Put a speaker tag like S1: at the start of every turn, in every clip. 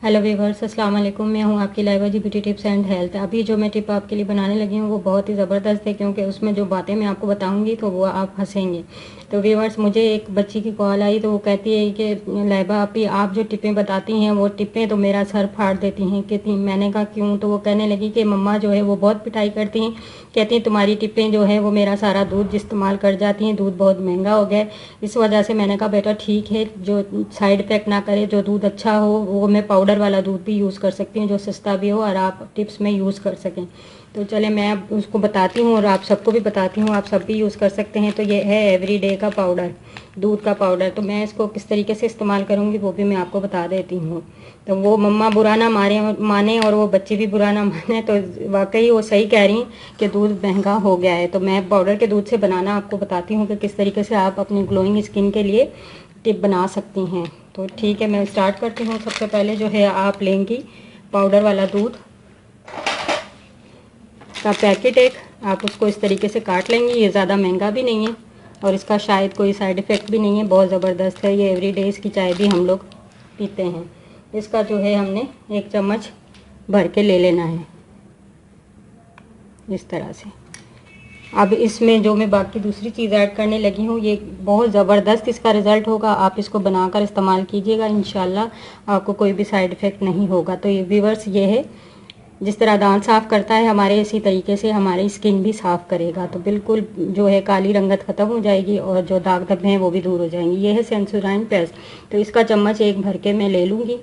S1: Hello viewers, अस्सलाम वालेकुम। मैं हूं आपकी लाइबा जी ब्यूटी टिप्स एंड हेल्थ। अभी जो मैं टिप आपके लिए बनाने लगी हूं वो बहुत ही ज़बरदस्त है, क्योंकि उसमें जो बातें मैं आपको बताऊंगी तो वो आप हंसेंगे। तो वीवर्स, मुझे एक बच्ची की कॉल आई तो वो कहती है कि लाइबा आपी, आप जो टिपें बताती हैं वो टिपें तो मेरा सर फाड़ देती हैं। कहती, मैंने कहा क्यों? तो वो कहने लगी कि मम्मा जो है वो बहुत पिटाई करती हैं, कहती हैं तुम्हारी टिपें जो है वो मेरा सारा दूध इस्तेमाल कर जाती हैं, दूध बहुत महंगा हो गया है इस वजह से। मैंने कहा बेटा ठीक है, जो साइड इफेक्ट ना करे, जो दूध अच्छा हो वो मैं पाउडर वाला दूध भी यूज़ कर सकती हूँ जो सस्ता भी हो और आप टिप्स में यूज़ कर सकें। तो चले मैं अब उसको बताती हूँ और आप सबको भी बताती हूँ, आप सब भी यूज़ कर सकते हैं। तो ये है एवरीडे का पाउडर, दूध का पाउडर। तो मैं इसको किस तरीके से इस्तेमाल करूँगी वो भी मैं आपको बता देती हूँ। तो वो मम्मा बुरा ना माने और वो बच्चे भी बुरा ना माने, तो वाकई वो सही कह रही हैं कि दूध महंगा हो गया है। तो मैं पाउडर के दूध से बनाना आपको बताती हूँ कि किस तरीके से आप अपनी ग्लोइंग स्किन के लिए टिप बना सकती हैं। तो ठीक है, मैं स्टार्ट करती हूँ। सबसे पहले जो है आप लेंगी पाउडर वाला दूध का पैकेट एक, आप उसको इस तरीके से काट लेंगी। ये ज़्यादा महंगा भी नहीं है और इसका शायद कोई साइड इफ़ेक्ट भी नहीं है, बहुत ज़बरदस्त है। ये एवरीडे इसकी चाय भी हम लोग पीते हैं। इसका जो है हमने 1 चम्मच भर के ले लेना है इस तरह से। अब इसमें जो मैं बाकी दूसरी चीज़ ऐड करने लगी हूँ, ये बहुत ज़बरदस्त इसका रिज़ल्ट होगा। आप इसको बनाकर इस्तेमाल कीजिएगा, इंशाल्लाह आपको कोई भी साइड इफ़ेक्ट नहीं होगा। तो ये व्यूअर्स, ये है जिस तरह दांत साफ़ करता है हमारे, इसी तरीके से हमारी स्किन भी साफ़ करेगा। तो बिल्कुल जो है काली रंगत ख़त्म हो जाएगी और जो दाग धब्बे हैं वो भी दूर हो जाएंगे। ये है सेंसोडाइन पेस्ट। तो इसका चम्मच 1 भर के मैं ले लूँगी,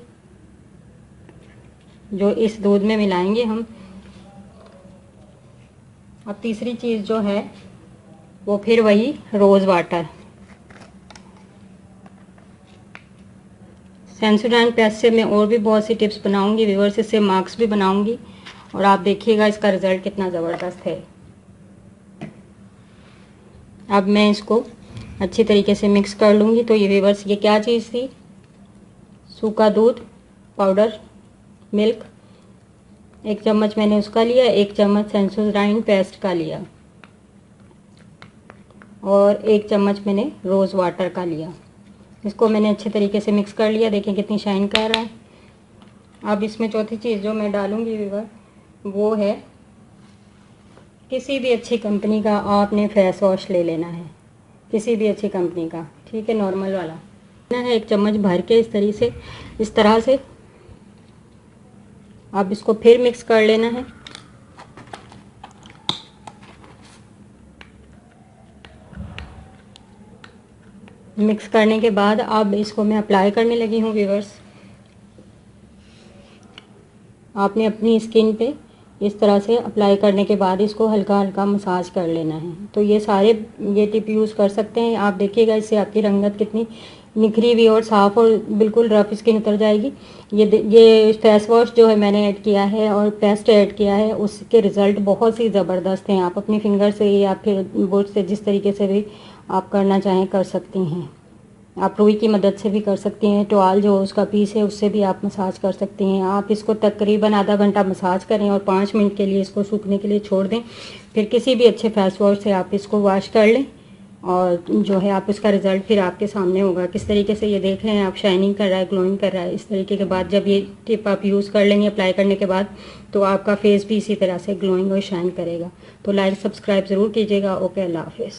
S1: जो इस दूध में मिलाएंगे हम। अब तीसरी चीज़ जो है वो फिर वही रोज़ वाटर। सेंसोडाइन पेस्ट से मैं और भी बहुत सी टिप्स बनाऊंगी व्यूअर्स, इससे मार्क्स भी बनाऊंगी और आप देखिएगा इसका रिज़ल्ट कितना ज़बरदस्त है। अब मैं इसको अच्छी तरीके से मिक्स कर लूँगी। तो ये व्यूअर्स, ये क्या चीज़ थी? सूखा दूध पाउडर, मिल्क 1 चम्मच मैंने उसका लिया, 1 चम्मच सेंसोडाइन पेस्ट का लिया और 1 चम्मच मैंने रोज़ वाटर का लिया। इसको मैंने अच्छे तरीके से मिक्स कर लिया। देखिए कितनी शाइन कर रहा है। अब इसमें चौथी चीज़ जो मैं डालूंगी व्यूअर, वो है किसी भी अच्छी कंपनी का आपने फेस वॉश ले लेना है, किसी भी अच्छी कंपनी का, ठीक है, नॉर्मल वाला लेना है। 1 चम्मच भर के इस तरह से अब इसको फिर मिक्स कर लेना है। मिक्स करने के बाद अब इसको मैं अप्लाई करने लगी हूँ व्यूअर्स। आपने अपनी स्किन पे इस तरह से अप्लाई करने के बाद इसको हल्का हल्का मसाज कर लेना है। तो ये टिप यूज़ कर सकते हैं आप। देखिएगा इससे आपकी रंगत कितनी निखरी हुई और साफ़ और बिल्कुल रफ स्किन उतर जाएगी। ये फेस वॉश जो है मैंने ऐड किया है और पेस्ट ऐड किया है, उसके रिज़ल्ट बहुत ही ज़बरदस्त हैं। आप अपनी फिंगर से या फिर बुर्श से, जिस तरीके से भी आप करना चाहें कर सकती हैं। आप रुई की मदद से भी कर सकती हैं, टॉवल जो उसका पीस है उससे भी आप मसाज कर सकती हैं। आप इसको तकरीबन आधा घंटा मसाज करें और 5 मिनट के लिए इसको सूखने के लिए छोड़ दें। फिर किसी भी अच्छे फेस वॉश से आप इसको वॉश कर लें और जो है आप उसका रिज़ल्ट फिर आपके सामने होगा। किस तरीके से ये देख रहे हैं आप, शाइनिंग कर रहा है, ग्लोइंग कर रहा है। इस तरीके के बाद जब ये टिप आप यूज़ कर लेंगे अप्लाई करने के बाद, तो आपका फेस भी इसी तरह से ग्लोइंग और शाइन करेगा। तो लाइक सब्सक्राइब ज़रूर कीजिएगा। ओके, अल्लाह हाफिज़।